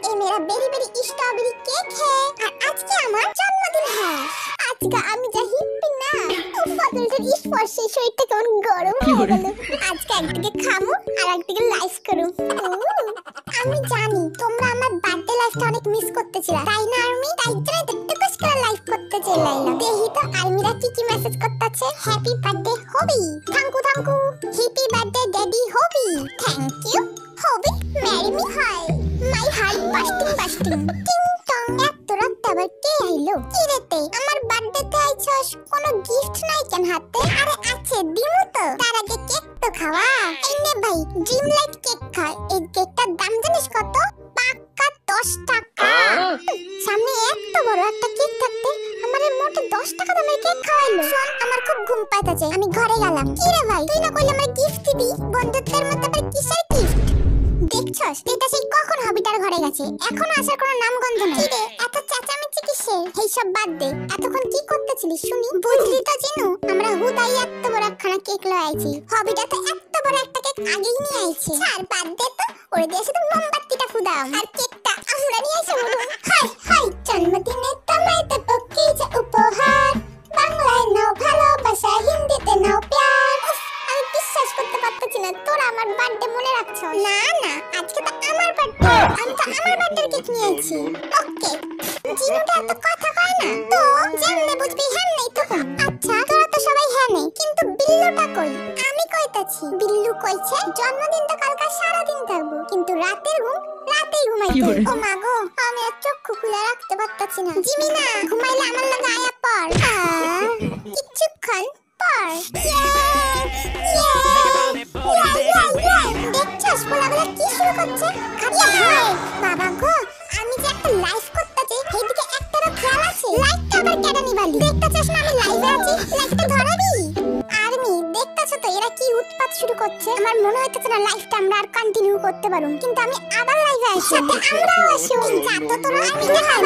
ये मेरा berry berry strawberry cake है और आज के আমার জন্মদিন है। আজকে আমি যা হিপ্পি না ফাদলটার স্পর্শে শরীরটা কেমন গরম হয়ে গেল। আজকে একদিকে খামু আর একদিকে লাইভ করু। আমি জানি তোমরা আমার বার্থডে লাইফটা অনেক মিস করতেছিলা, তাই না আর্মি? তাই জন্য টুকুস করে লাইভ করতে চাইলাম। দেখি তো আর্মিরা কি মেসেজ করতেছে। Happy birthday Hobi, thank you thank you. Happy birthday daddy Hobi, thank you. Hobi marry me hi, my heart bursting bursting. টিং টং। এত রাত আবার কে আইলো? কি রেতে আমার বার্থডেতে আইছস, কোনো গিফট নাই কেন হাতে? আরে আছে, দিমু তো। তার আগে কেক তো খাওয়া। এই নে ভাই, ড্রিম লাইট কেক খা। এই কেকটার দাম জানিস কত? পাক্কা 10 টাকা। সামনে এত বড় একটা কেক থাকতে আমারে মোটে 10 টাকা দামের কেক খাওয়াইলো। শোন, আমার খুব ঘুম পাইতাছে, আমি ঘরে গেলাম। কি রে ভাই, তুই না কইলি আমার গিফট দিবি? বন্ধুত্বের মধ্যে আবার কিসের গিফট? দেখছস এটা সেই কখন হবিটার ঘরে গেছে, এখন আসার কোনো নামগন্ধ নাই। কি রে এত চেঁচামেচি কিসের? এই সব বাদ দে, এতক্ষণ কি করতেছিলিস শুনি? বুঝলি তো জিনু, আমরা হুদাই এত বড় একখানা কেক লয়ে আইছি। হবিটা তো এত বড় একটা কেক আগেই নিয়ে আইছে। ছাড় বাদ দে তো, ওরে দিয়ে শুধু মোমবাতিটা ফুদাও আর কেকটা আমরা নিয়ে এসে বলবো হাই হাই জন্মদিনে তোমায় দেব কি যে উপহার, বাংলায় নাও ভালোবাসা, হিন্দিতে নাও প্যার। আমি বিশ্বাস করতে পারতেছি না তোরা আমার বার্থডে মনে রাখছ। না না, আজকে তো আমার বার্থডে, আমি তো আমার বার্থডের কেক নিয়ে আইছি। ওকে, জিনুটা তো কথা কয় না তো, যেমনে বুঝবি হেমনেই তো। আচ্ছা তোরা তো সবাই হ্যাঁ নেই, কিন্তু বিল্লুটা কই? আমি কইতাছি বিল্লু কইছে জন্মদিনটা কালকে সারা দিন থাকবো, কিন্তু রাতের ঘুম রাতেই ঘুমাইতে। ও মা গো, আমি আর চোখ খুলে রাখতে পারতাছি না। জিমিনা, ঘুমাইলে আমার লাগে আয়া পড়। কিছুক্ষণ পর। দেখছস পোলাগুলো কি শুরু করছে? বাবা গো, আমি যে একটা লাইভ করতেছি এইদিকে একটারও খেয়াল আছে? লাইভটা আবার কেটে নিবালি? দেখতেছস না আমি লাইভে আছি, লাইভটা ধরাবি? আর্মি দেখতেছ তো এরা কি উৎপাত শুরু করছে। আমার মনে হইতেছে না লাইভটা আমরা আর কন্টিনিউ করতে পারুম, কিন্তু আমি আবার লাইভে আসি। সাথে আমরাও আসি। যা তো তোরা, আমি দেখাই।